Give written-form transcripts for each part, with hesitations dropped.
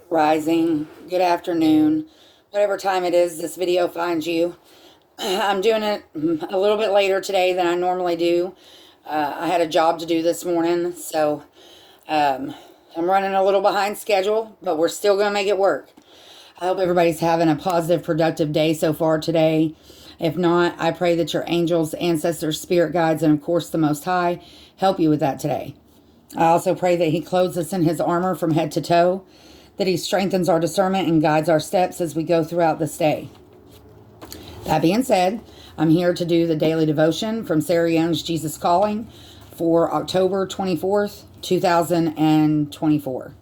rising, good afternoon, whatever time it is this video finds you. I'm doing it a little bit later today than I normally do. I had a job to do this morning, so I'm running a little behind schedule, but we're still going to make it work. I hope everybody's having a positive, productive day so far today. If not, I pray that your angels, ancestors, spirit guides, and of course the Most High help you with that today. I also pray that He clothes us in His armor from head to toe, that He strengthens our discernment and guides our steps as we go throughout this day. That being said, I'm here to do the daily devotion from Sarah Young's Jesus Calling for October 24th, 2024.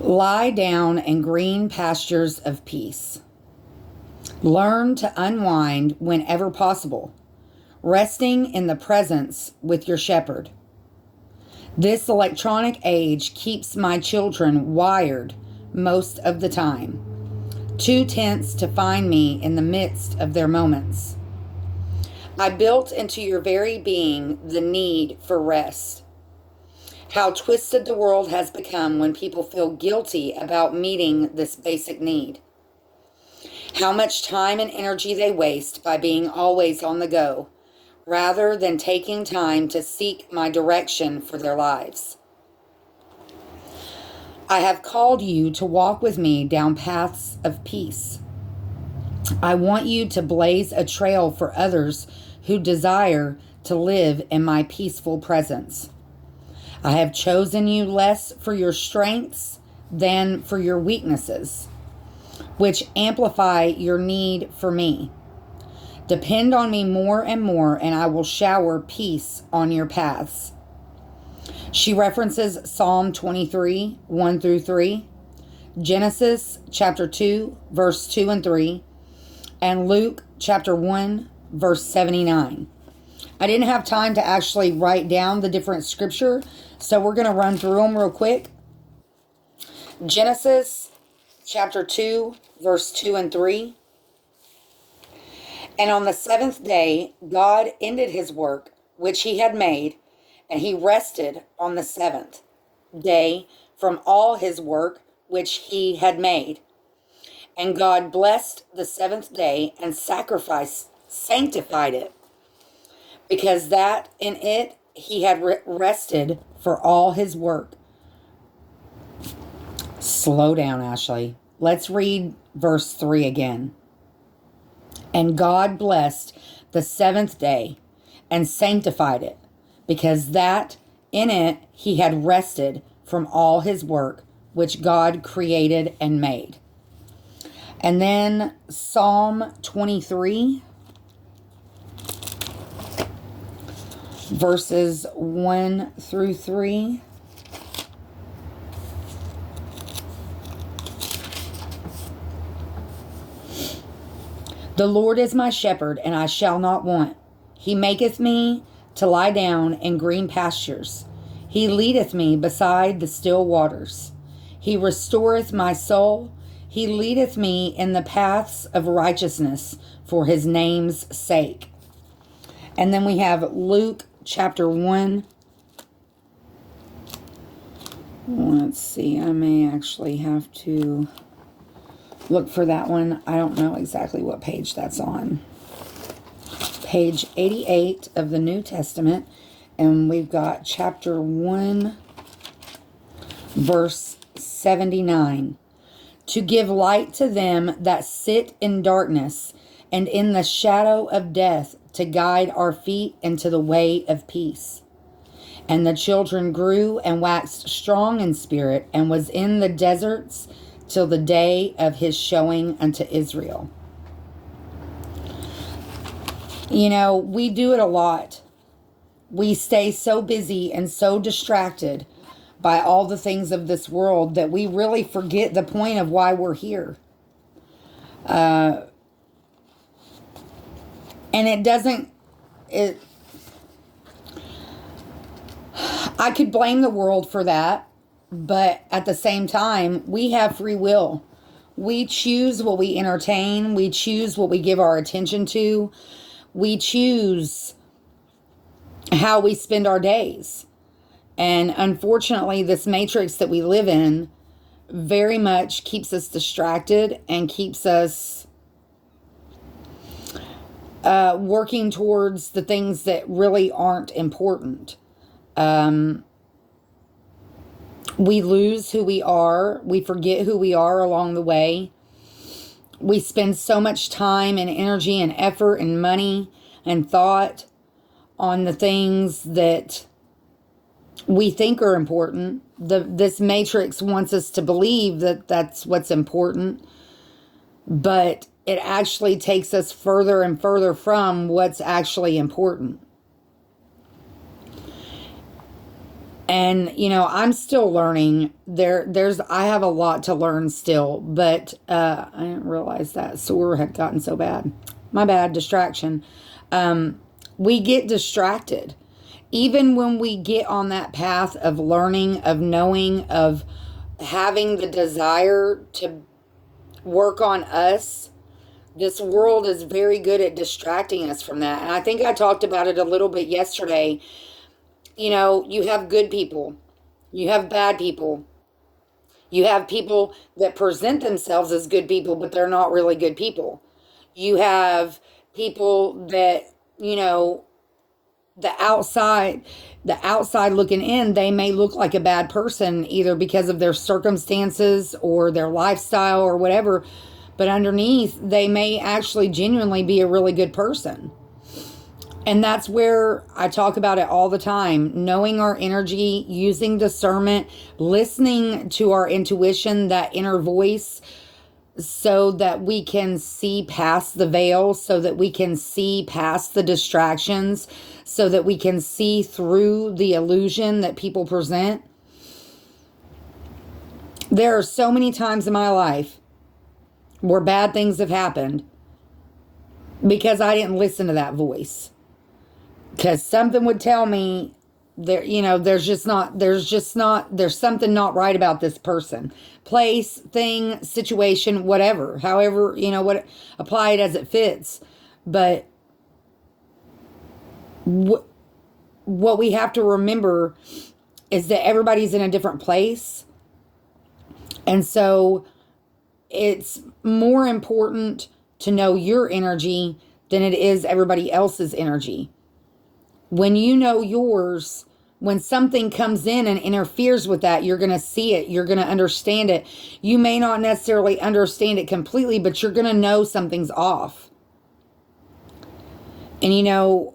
Lie down in green pastures of peace. Learn to unwind whenever possible, resting in the presence with your shepherd. This electronic age keeps my children wired most of the time, too tense to find me in the midst of their moments. I built into your very being the need for rest. How twisted the world has become when people feel guilty about meeting this basic need. How much time and energy they waste by being always on the go, rather than taking time to seek my direction for their lives. I have called you to walk with me down paths of peace. I want you to blaze a trail for others who desire to live in my peaceful presence. I have chosen you less for your strengths than for your weaknesses, which amplify your need for me. Depend on me more and more, and I will shower peace on your paths. She references Psalm 23, 1 through 3, Genesis chapter 2, verse 2 and 3, and Luke chapter 1, verse 79. I didn't have time to actually write down the different scripture, so we're going to run through them real quick. Genesis chapter 2, verse 2 and 3. And on the seventh day, God ended his work, which he had made, and he rested on the seventh day from all his work, which he had made. And God blessed the seventh day and sanctified it, because that in it he had rested for all his work. Slow down, Ashley. Let's read verse 3 again. And God blessed the seventh day and sanctified it, because that in it he had rested from all his work, which God created and made. And then Psalm 23, verses 1 through 3. The Lord is my shepherd, and I shall not want. He maketh me to lie down in green pastures. He leadeth me beside the still waters. He restoreth my soul. He leadeth me in the paths of righteousness for his name's sake. And then we have Luke chapter 1. Let's see, I may actually have to look for that one. I don't know exactly what page that's on. Page 88 of the New Testament. And we've got chapter 1, verse 79. To give light to them that sit in darkness and in the shadow of death, to guide our feet into the way of peace. And the children grew and waxed strong in spirit, and was in the deserts till the day of his showing unto Israel. You know, we do it a lot. We stay so busy and so distracted by all the things of this world that we really forget the point of why we're here. And I could blame the world for that. But at the same time, we have free will. We choose what we entertain. We choose what we give our attention to. We choose how we spend our days. And unfortunately, this matrix that we live in very much keeps us distracted and keeps us working towards the things that really aren't important. We lose who we are. We forget who we are along the way. We spend so much time and energy and effort and money and thought on the things that we think are important. This matrix wants us to believe that that's what's important, but it actually takes us further and further from what's actually important. And, I'm still learning. I have a lot to learn still, but I didn't realize that sewer had gotten so bad. My bad, distraction. We get distracted. Even when we get on that path of learning, of knowing, of having the desire to work on us, this world is very good at distracting us from that. And I think I talked about it a little bit yesterday. You have good people. You have bad people. You have people that present themselves as good people, but they're not really good people. You have people that, the outside looking in, they may look like a bad person, either because of their circumstances or their lifestyle or whatever. But underneath, they may actually genuinely be a really good person. And that's where I talk about it all the time. Knowing our energy, using discernment, listening to our intuition, that inner voice, so that we can see past the veil, so that we can see past the distractions, so that we can see through the illusion that people present. There are so many times in my life where bad things have happened because I didn't listen to that voice. Because something would tell me there's something not right about this person, place, thing, situation, whatever, however, apply it as it fits. But what we have to remember is that everybody's in a different place. And so it's more important to know your energy than it is everybody else's energy. When you know yours, when something comes in and interferes with that, you're going to see it. You're going to understand it. You may not necessarily understand it completely, but you're going to know something's off. And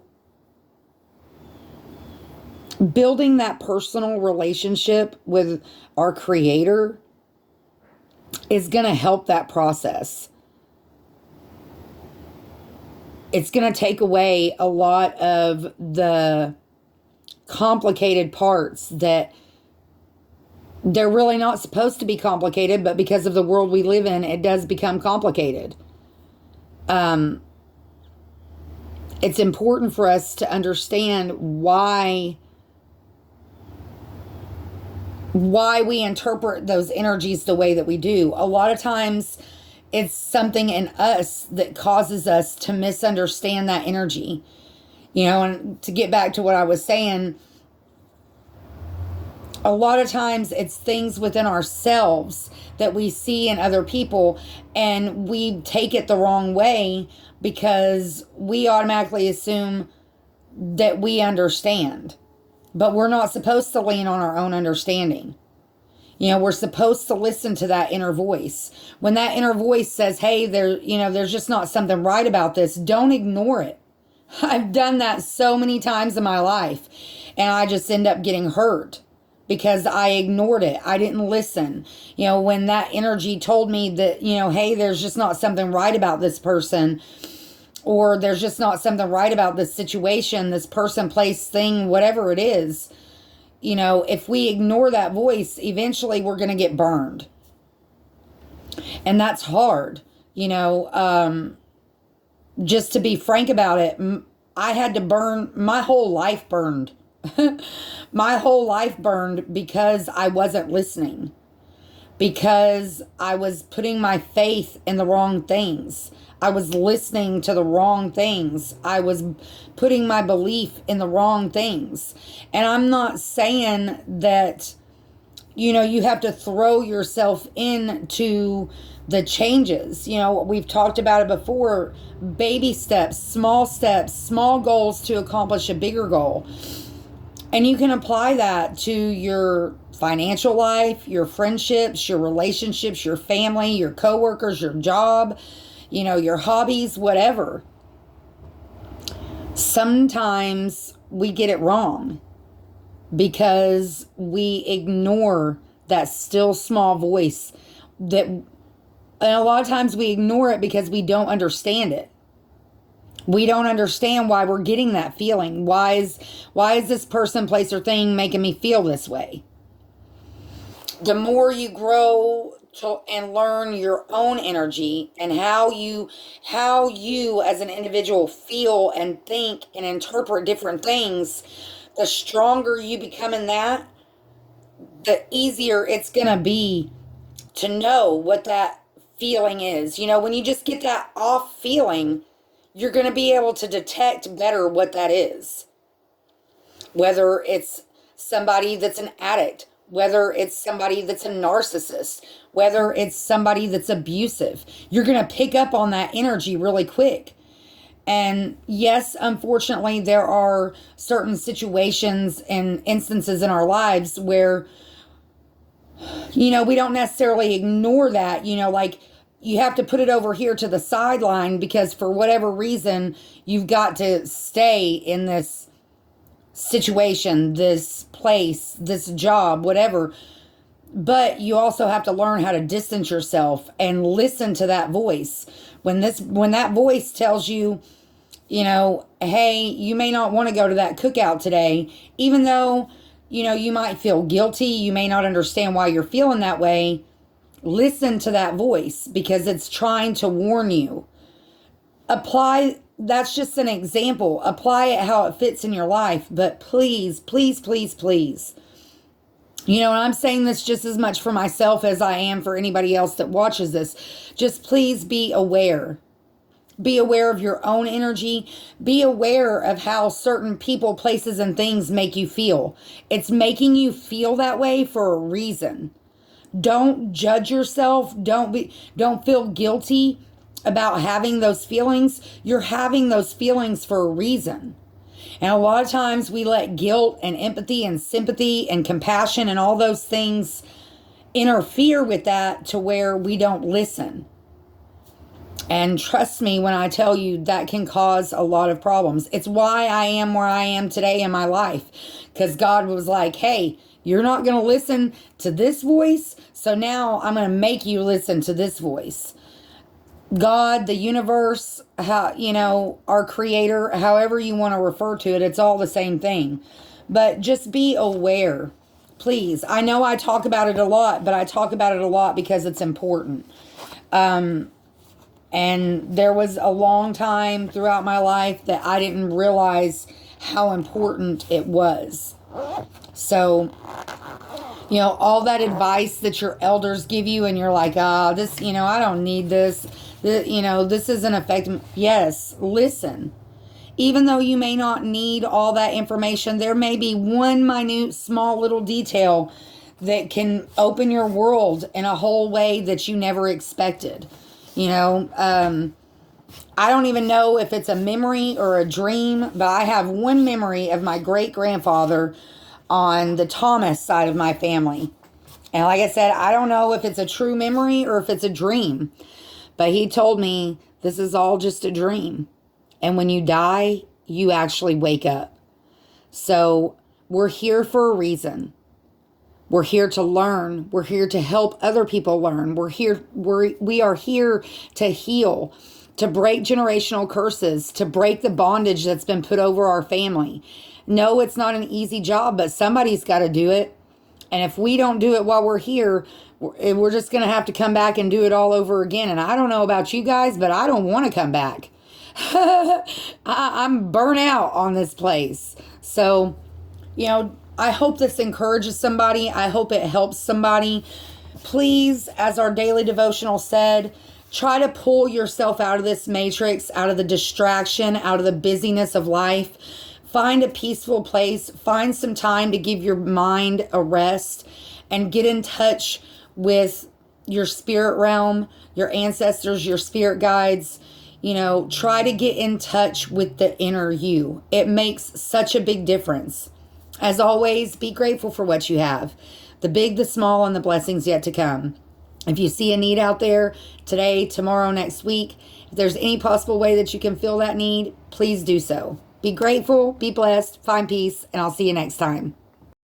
building that personal relationship with our Creator is going to help that process. It's going to take away a lot of the complicated parts that they're really not supposed to be complicated, but because of the world we live in, it does become complicated. It's important for us to understand why we interpret those energies the way that we do. A lot of times it's something in us that causes us to misunderstand that energy. And to get back to what I was saying, a lot of times it's things within ourselves that we see in other people, and we take it the wrong way because we automatically assume that we understand. But we're not supposed to lean on our own understanding. We're supposed to listen to that inner voice. When that inner voice says, hey, there's just not something right about this, don't ignore it. I've done that so many times in my life, and I just end up getting hurt because I ignored it. I didn't listen. When that energy told me that, hey, there's just not something right about this person, or there's just not something right about this situation, this person, place, thing, whatever it is. If we ignore that voice, eventually we're going to get burned. And that's hard. Just to be frank about it, I had to burn, my whole life burned. My whole life burned because I wasn't listening. Because I was putting my faith in the wrong things. I was listening to the wrong things. I was putting my belief in the wrong things. And I'm not saying that, you have to throw yourself into the changes. We've talked about it before. Baby steps, small goals to accomplish a bigger goal. And you can apply that to your financial life, your friendships, your relationships, your family, your coworkers, your job, your hobbies, whatever. Sometimes we get it wrong because we ignore that still small voice and a lot of times we ignore it because we don't understand it. We don't understand why we're getting that feeling. Why is this person, place, or thing making me feel this way? The more you grow and learn your own energy and how you as an individual feel and think and interpret different things, the stronger you become in that, the easier it's going to be to know what that feeling is. When you just get that off feeling, you're going to be able to detect better what that is. Whether it's somebody that's an addict, whether it's somebody that's a narcissist, whether it's somebody that's abusive, you're going to pick up on that energy really quick. And yes, unfortunately, there are certain situations and instances in our lives where, we don't necessarily ignore that, like you have to put it over here to the sideline because for whatever reason, you've got to stay in this situation, this place, this job, whatever. But you also have to learn how to distance yourself and listen to that voice. When that voice tells you, hey, you may not want to go to that cookout today, even though, you might feel guilty, you may not understand why you're feeling that way. Listen to that voice because it's trying to warn you. That's just an example. Apply it how it fits in your life. But please, please, please, please. And I'm saying this just as much for myself as I am for anybody else that watches this. Just please be aware. Be aware of your own energy. Be aware of how certain people, places, and things make you feel. It's making you feel that way for a reason. Don't judge yourself. Don't feel guilty about having those feelings. You're having those feelings for a reason. And a lot of times we let guilt and empathy and sympathy and compassion and all those things interfere with that to where we don't listen. And trust me when I tell you that can cause a lot of problems. It's why I am where I am today in my life. Because God was like, hey, you're not going to listen to this voice. So now I'm going to make you listen to this voice. God, the universe, our creator, however you want to refer to it, it's all the same thing. But just be aware, please. I know I talk about it a lot, but I talk about it a lot because it's important. And there was a long time throughout my life that I didn't realize how important it was. So, all that advice that your elders give you and you're like, this, I don't need this. This isn't effective. Yes, listen. Even though you may not need all that information, there may be one minute, small little detail that can open your world in a whole way that you never expected. I don't even know if it's a memory or a dream, but I have one memory of my great-grandfather on the Thomas side of my family. And like I said, I don't know if it's a true memory or if it's a dream. But he told me this is all just a dream. And when you die, you actually wake up. So we're here for a reason. We're here to learn. We're here to help other people learn. We are here to heal, to break generational curses, to break the bondage that's been put over our family. No, it's not an easy job, but somebody's got to do it. And if we don't do it while we're here, we're just going to have to come back and do it all over again. And I don't know about you guys, but I don't want to come back. I'm burnt out on this place. So, I hope this encourages somebody. I hope it helps somebody. Please, as our daily devotional said, try to pull yourself out of this matrix, out of the distraction, out of the busyness of life. Find a peaceful place. Find some time to give your mind a rest and get in touch with your spirit realm, your ancestors, your spirit guides. You know, try to get in touch with the inner you. It makes such a big difference. As always, be grateful for what you have. The big, the small, and the blessings yet to come. If you see a need out there today, tomorrow, next week, if there's any possible way that you can fill that need, please do so. Be grateful, be blessed, find peace, and I'll see you next time.